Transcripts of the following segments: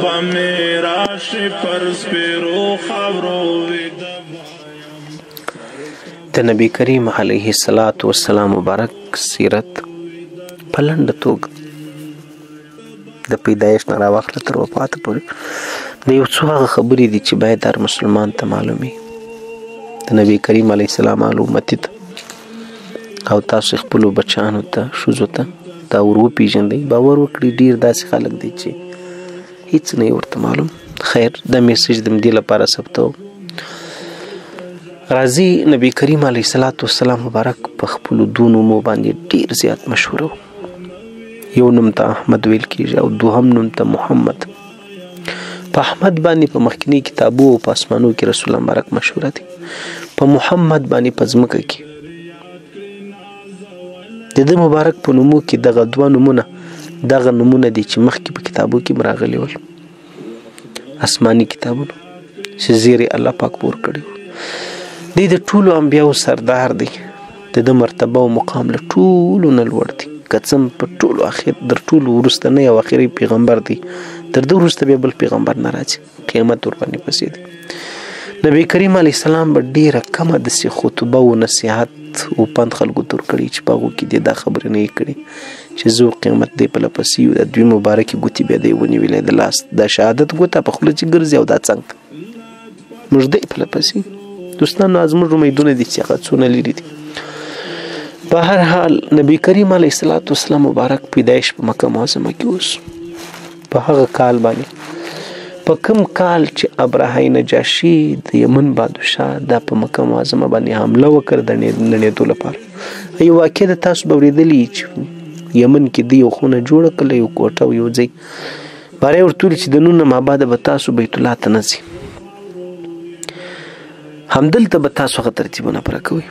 به مې راشي پر سپېرو خاورو ویده د نبی کریم علیه الصلاة والسلام مبارک سیرت په لنډه توګه د پیدایش نه راواخله تر وفاته پورې د یو څو هغه خبرې دي چې باید هر مسلمان ته معلومي د نبی کریم علیه السلام امتی ته او تاسو خپلو بچیانو ته ښځو ته دا ور وپېژنئ باور وکړئ ډېر داسې خلک دي چې هیڅ نه یې ورته معلوم خیر دا میسج د همدې لپاره ثبتوم راځي نبی کریم علیه الصلاة والسلام مبارک په خپلو دوو نومو باندې ډېر زیات مشهوره و یو نوم ته احمد ویل کېږي او دوهم نوم ته محمد په احمد باندې په مخکینی کتابو او په اسمانو کې رسول الله مبارک مشهوره دي په محمد باندې په ځمکه کې د ده مبارک په نومو کې دغه دوه نومونه دغه نومونه دي چې مخکې په کتابو کې راغلي ول آسماني کتابونو چې زیرې الله پاک پور کړي و دی د ټولو انبیاو سردار دی د ده مرتبه او مقام له ټولو نه لوړ دی که څه په ټولو اخر در ټولو وروستنی او اخري پیغمبر دی تر ده وروسته بیا بل پیغمبر نه راځي قیامت ورباندې پسې دی نبی کریم علیه السلام به ډېره کمه داسې خطبه و نصیحت او پند خلکو ته ورکړي چې په هغو کې دې دا خبرې نه یې کړي چې زه قیامت دی په لپسې یو د دوی مبارکې ګوتې بیا دی ونیولې د لاس دا شهادت ګوته په خوله چې ګرځي او دا څنګ موږ دی په لپسې دوستانو زموږ امیدونه دي چې هغه څونه لرې دي په هر حال نبی کریم علیه الصلاة والسلام مبارک پیدایش په مکه معظمه کې اوس په هغه کال باندې په کوم کال چې ابرهه نجاشي د یمن بادشاه دا په مکه معظمه باندې حمله وکړه د نړېدو لپاره یو واقع د تاسو به اورېدلي چې یمن کې د یو خونه جوړه کړله یو کوټه او یو ځای باره یې ورته ویلي چې د نن نه مابعده به تاسو بیت الله ته نه ځئ همدلته به تاسو هغه ترتیبونه پوره کوئ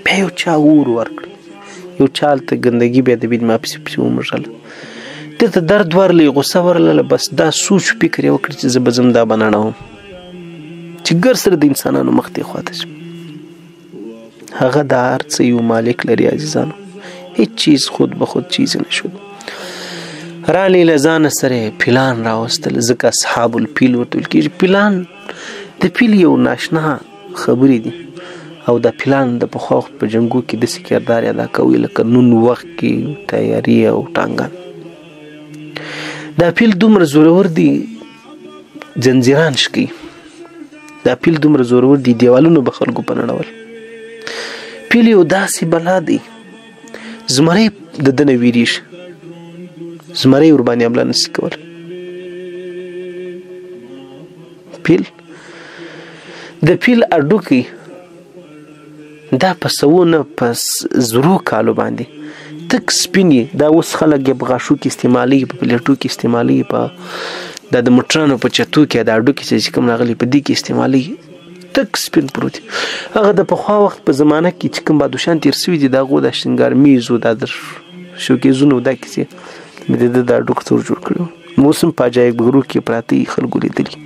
بیا یو چا اور ورکړي یو چا هلته ګندګي بیا د بید ما پسې پسې ومږله دې ته درد ورلی غصه ورلله بس دا سوچ فکر یې وکړي چې زه به ځم دا به نړوم چې ګر سره د انسانانو مخ دې خواته شم هغه د هر څه یو مالک لري عزیزانو هیڅ چیز خود به خود چیز نه شد رالی له ځانه سره پیلان راوستل ځکه اصحاب الفیل ورته ویل کېږي پیلان د پیل یو ناشنا خبرې دي او د پیلان د پخوا وخت په جنګو کې داسې کردار ادا کوي لکه نن وخت کې تیاري او ټانګان دا پیل دومره زورور دي زنځیران شکي دا پیل دومره زورور دي دیوالونه به خلکو په نړول پیل یو داسې بلا دی زمری د ده نه ویرېږي زمری ورباندې حمله نشي کولی پیل د پیل اډوکي دا په سوو نه په زرو کالو باندې تک سپینې دا اوس خلک یې په غاښو کې استعمالوي په پلیټو کې استعمالوي په دا د موټرانو په چتو کې دا اډوکي چې کوم راغلي په دې کې استعمالوي تک سپین پروت هغه د پخوا وخت په زمانه کې چې کوم بادوشان تېر سوي دي د هغو دا شنګار میزو دا در شوکیزونو دا کیسې مې د ده دا اډوک تور جوړ کړي وو اوس هم په عجایبګرو کې پراته یي خلکو لیدلي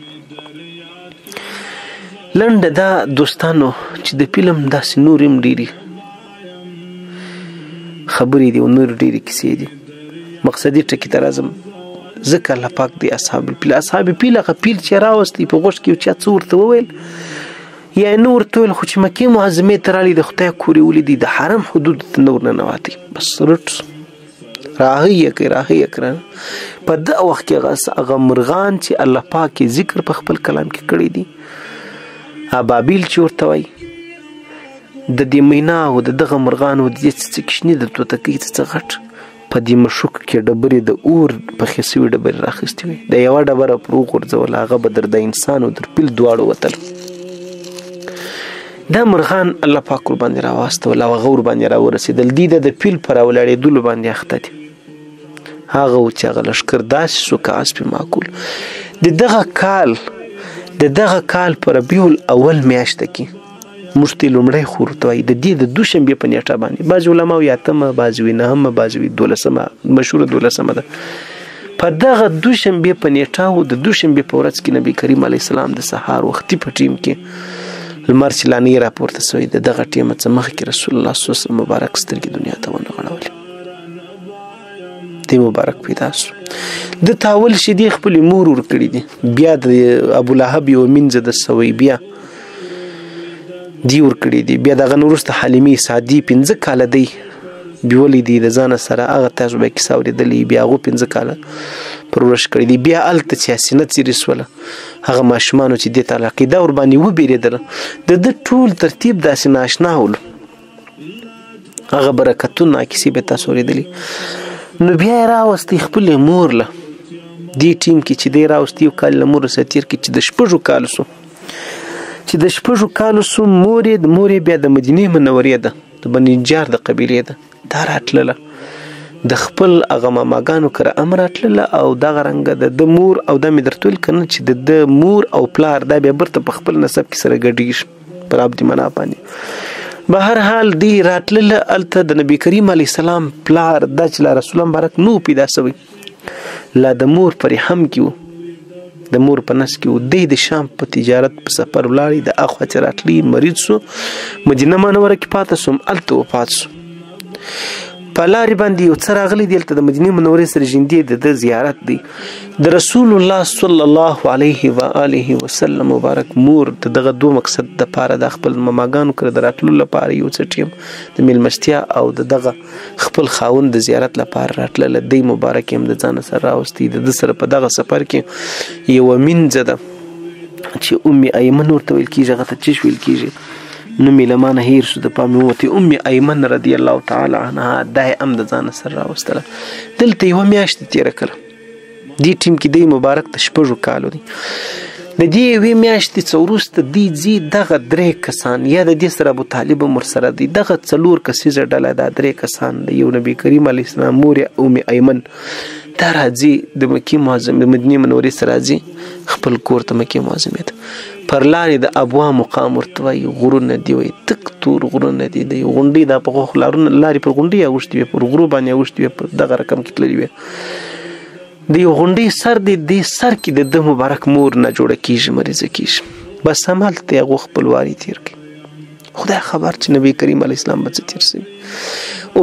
لنډه دا دوستانو چې د فلم داسې نور هم ډېرې خبرې دي او نور ډېرې کیسې دي مقصدي ټکي ته راځم ځکه الله پاک دی اصحاب الفیل هغه پیل چې راوستی په غوږ کې یو چا څه ورته وویل یا یې نه ورته ویل خو چې مکې معظمې ته راغلي د خدای کور یې ولیدي د حرم حدودو ته نه ورننوتی بس رټ راهی یې کړه په دغه وخت کې هغه مرغان چې الله پاک یې ذکر په خپل کلام کې کړی دي ابابیل چې ورته وایي د دې مینا او د دغه مرغانو د دې څه کشني د توتکۍ څه غټ په دې مشوک کې ډبرې د اور پخې سوي ډبرې راخیستې وې د یوه ډبره پر وغورځول هغه به در د انسان او در پیل دواړو وتل دا مرغان الله پاک ورباندې راواستول او هغه ورباندې راورسېدل دوی د پیل په راولاړېدلو باندې اخته دي هغه و چې هغه لښکر داسې سو که اسپې معقول د دغه کال په ربیع الاول میاشته کې موږ ته لومړی خور ته وایي د دې د دوشنبې په نیټه باندې بعضې علماو یا اتمه بعضې وي نهمه بعضې وي دولسمه مشهوره دولسمه ده په دغه دوشنبې په نیټه او د دوشنبې په ورځ کې نبي کریم علیه السلام د سهار وختي په ټیم کې لمر چې لا نه یې راپورته سوی د دغه ټیمه څه مخکې رسول الله صلی الله علیه وسلم مبارک سترګې دنیا ته ونه غړولې دی مبارک پیدا سو د تاول شیدې خپل مور ور کړی دي بیا د ابو لهب یو منځ د سوی بیا دی ور کړی دي بیا دغه نورسته حلیمه سعدی 15 کال دی بیولې دي د ځان سره هغه تاسو به کیسه اورېدلې بیا هغه 15 کال پرورش کړی دي بیا الته سیاسي نڅری سوله هغه ماشومان چې د تعلق دا ور باندې و بیرېدل د ټول ترتیب داسې ناشنا ول هغه برکتونه کیسې به تاسو اورېدلې نو بیا راوستي خپل مور له دی ټیم کې چې دی راوستي یو کال له مور سره تیر کې چې د شپږو کالو سو مور بیا د مدینې منورې ده د بني نجار د قبیلې ده دا راتلله د خپل هغه ماماګانو کره امر راتلله او دغه رنګه د مور او د مې درته ویل که نه چې د مور او پلار دا بیا برته په خپل نسب کې سره ګډېږي پر عبد مناف باندې به هر حال دی راتلله هلته د نبي کریم علیه السلام پلار دا چې لا رسول مبارک نو پیدا سوی لا د مور په رحم کې و د مور په نس کې و دی د شام په تجارت په سفر ولاړی د اخوا چې راتلی مریض سو مدینه منوره کې پاته سوم هلته وفات سو په لارې باندې یو څه راغلی دی هلته د مدینې منورې سره ژوندی د زیارت دی د رسول الله صلی الله علیه و آله وسلم مبارک مور د دغه دوه مقصد دپاره د خپل ماماګانو کره د راتلو لپاره یو څه ټیم د میلمستیا او د دغه خپل خاوند د زیارت لپاره راتلله دی مبارک هم د ځانه سره راوستي د ده سره په دغه سفر کې یوه مینځه ده چې ام ایمن ورته ویل کېږي هغه ته چش ویل کېږي نوم یې له مانه هیر شو د پامې ووتې ام ایمن رضی الله تعالی عنها دا یې هم د ځانه سره راوستله دلته یوه میاشت تېره کړه دې ټیم کې دی مبارک د 6 کالو دی د دې یوې میاشتې څه وروسته دی ځي دغه 3 کسان یا د دې سره ابو طالب هم ورسره دی دغه 4 کسیزه ډله دا 3 کسان د یو نبي کریم علیه السلام مور ام ایمن دا راځي د مکې معظم د مدینې منورې سره راځي خپل کور ته مکې معظمې ته پر لارې د ابوا مقام ورته وایي غرونه دي وایي تک تور غرونه دي د یو غونډۍ دا په لارې پر غونډۍ اوښتې وې پر غرو باندې اوښتې وې په دغه رقم کې تللې وې د یو غونډۍ سر دی دې سر کې د ده مبارک مور نه جوړه کېږي مریضه کېږي بس همالته هغو خپل واري تېر کړي خدای خبر چې نبي کریم علیه السلام به څه تېر سوي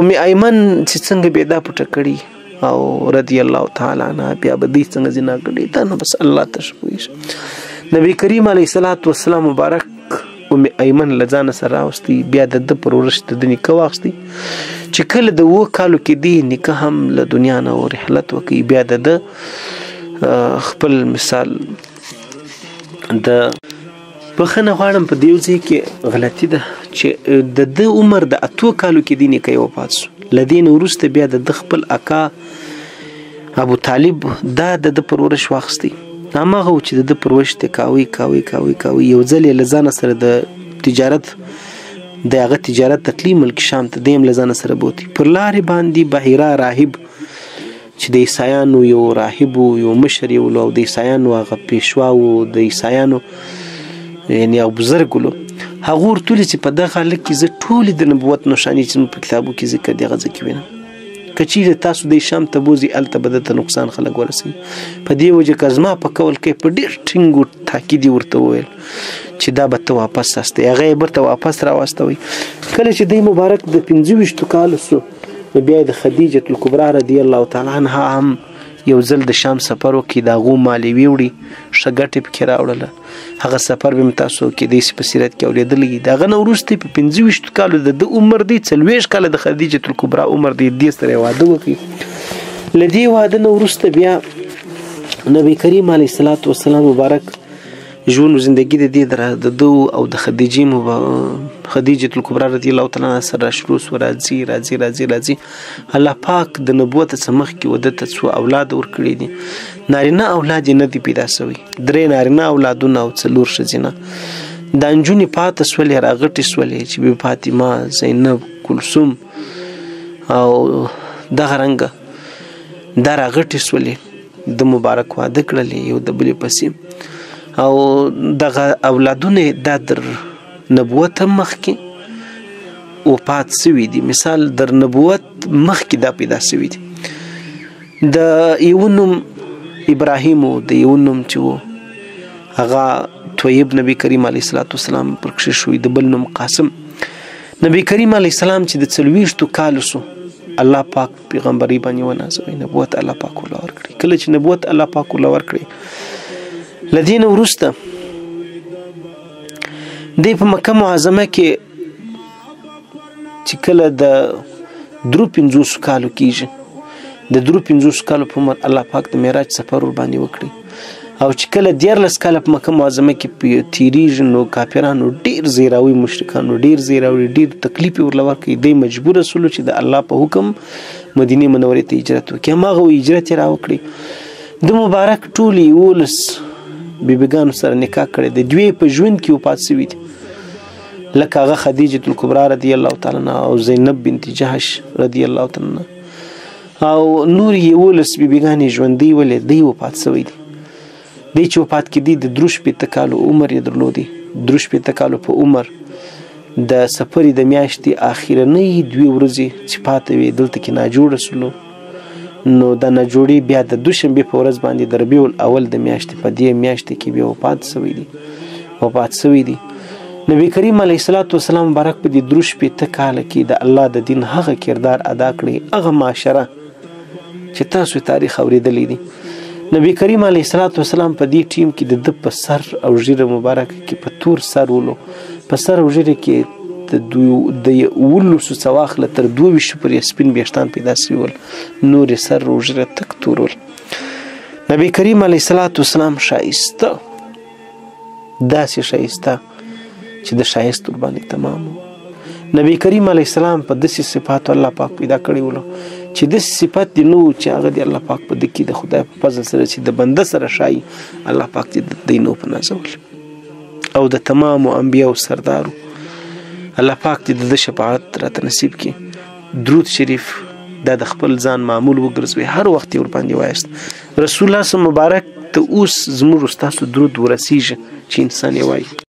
ام ایمن چې څنګه بې دا پټه کړي او رضی الله تعالی عنها بیا به دوی څنګه زنا کړي دا نو بس الله ته پوهېږي نبی کریم علیه السلام مبارک ام ایمن له ځانه سره راوستي بیا د ده پر ورش د ده نیکه واخیستی چې کله د 7 کالو کې دی نیکه هم له دنیا نه رحلت وکړي بیا د ده خپل مثال د بخښنه غواړم په دې ځای کې غلطي ده چې د ده عمر د 8 کالو کې دی نیکه یې وفات سو له دې نه وروسته بیا د ده خپل اکا ابو طالب دا د ده پر ورش واخیستی هماغه و چې د ده پروش ته کاوي یو ځل یې له ځانه سره د تجارت د هغه تجارت ته تلي ملک شام ته دی هم له ځانه سره بوتي پر لارې باندې بحیره راهب چې د عیسایانو یو راهب و یو مشر یې ولو او د عیسایانو هغه پیشوا و د عیسایانو یعنې هغه بزرګ ولو هغه ورتولي چې په دغه هلک کې زه ټولې د نبوت نښانې چې په کتابو کې ذکر دي هغه زه کې وینم که چیرې تاسو د شام ته بوځئ هلته به درته نقصان خلک ورسوي په دې وجه که زما په قول کې په ډېر ټینګو تاکید یې ورته وویل چې دا به ته واپس استئ هغه یې برته واپس راواستوئ کله چې دی مبارک د 25 کالو سو نو بیا د خدیجة الکبرا رضی الله تعالی عنها هم یو ځل د شام سفر وکړي د هغو مالې ویوړي ښه ګټې پکې راوړله هغه سفر به هم تاسو کېدای شي په سیرت کې اورېدلی د هغه نه وروسته په 25 کالو د ده عمر دی 40 کاله د خدیجة الکبرا عمر دی دې سره یې واده وکړي له دې واده نه وروسته بیا نبی کریم علیه السلام مبارک ژوند و زندگی د دې د ده او د خدیجة الکبرا رضی الله تعالی عنها سره شروع سو راځي الله پاک د نبوت څخه مخکې و ده ته څو اولاد ورکړي دي نارینه اولاد یې نه دي پیدا سوي 3 نارینه اولادونه او 4 ښځینه دا نجونې پاته سولې راغټې سولې چې بې فاطمه زینب کلثوم او دغه رنګه دا راغټې سولې د مبارک واده کړلې یو د بلې پسې او دغه اولادونه دا در نبوت مخکې وفات سوي دي مثال در نبوت مخکې دا پیدا سوي دي د یو نوم ابراهیم و د یو نوم چې و هغه طیب نبی کریم علیه السلام پرکښې شوی د بل نوم قاسم نبی کریم علیه السلام چې د 40 کالو سو الله پاک پیغمبري باندې ونازوي، نبوت الله پاک ولا ورکړي. کله چې نبوت الله پاک ولا ورکړي لدین ورسته دی په مکه معظمه کې چې کله د 53 کالو کېږي، د 53 کالو په عمر الله پاک د معراج سفر ور باندې وکړي، او چې کله 14 کاله په مکه معظمه کې تیریږي نو کافرانو ډیر زیراوي، مشرکانو ډیر زیراوي، ډیر تکلیف ورله ورکړي. دی مجبور سول چې د الله په حکم مدینه منورې ته هجرت وکړي. هغه هجرت را وکړي. د مبارک ټولي 11 بیبیګانو سره نکاح کړي. د دوی په ژوند کې وفات شوي دي، لکه هغه خدیجه الکبرى رضی الله تعالی عنها او زینب بنت جحش رضی الله تعالی عنها او نور 11 بیبیګانې ژوندۍ ولې دی وفات شوي دي. دی چې وفات کېدی د 53 کالو عمر یې درلودي. 53 کالو په عمر د سفرې د میاشتې اخیرنۍ 2 ورځې چې پاتې وې دلته کې ناجوړه سولو. نو د ناجوړي بیا د دوشنبه په ورځ باندې د ربیع الاول د میاشتې په دې میاشتې کې بیا وفات شوی دی. نبی کریم علیه الصلاۃ والسلام مبارک په دې 53 کال کې د الله د دین هغه کردار ادا کړی، هغه معاشره چې تاسو تاریخ اوریدلی دی. نبی کریم علیه الصلاۃ والسلام په دې ټیم کې د په سر او ژیره مبارک کې په تور سر ولو، په سر او ژیره کې د ولو سواخله تر 22 پورې سپین بیشتان پیدا شوي ول، نور سر او ژیره تک تور ول. نبی کریم علیه الصلاۃ والسلام شایسته، داسې شایسته چې د شایست ور باندې تمام. نبی کریم علیه السلام په داسې صفات الله پاک پیدا کړی ولو چې د صفات دی نو چې هغه دی الله پاک په دکی د خدای په فضل سره چې د بنده سره شای الله پاک دې دینو په نازول او د تمام انبیاء او سردارو الله پاک دې د شفاعت راته نصیب کړي. درود شریف د خپل ځان معمول وګرځوي، هر وخت ور باندې وایست. رسول الله صلی الله مبارک ته اوس زموږ استاد درود ورسیږي چې انسان یې وایي.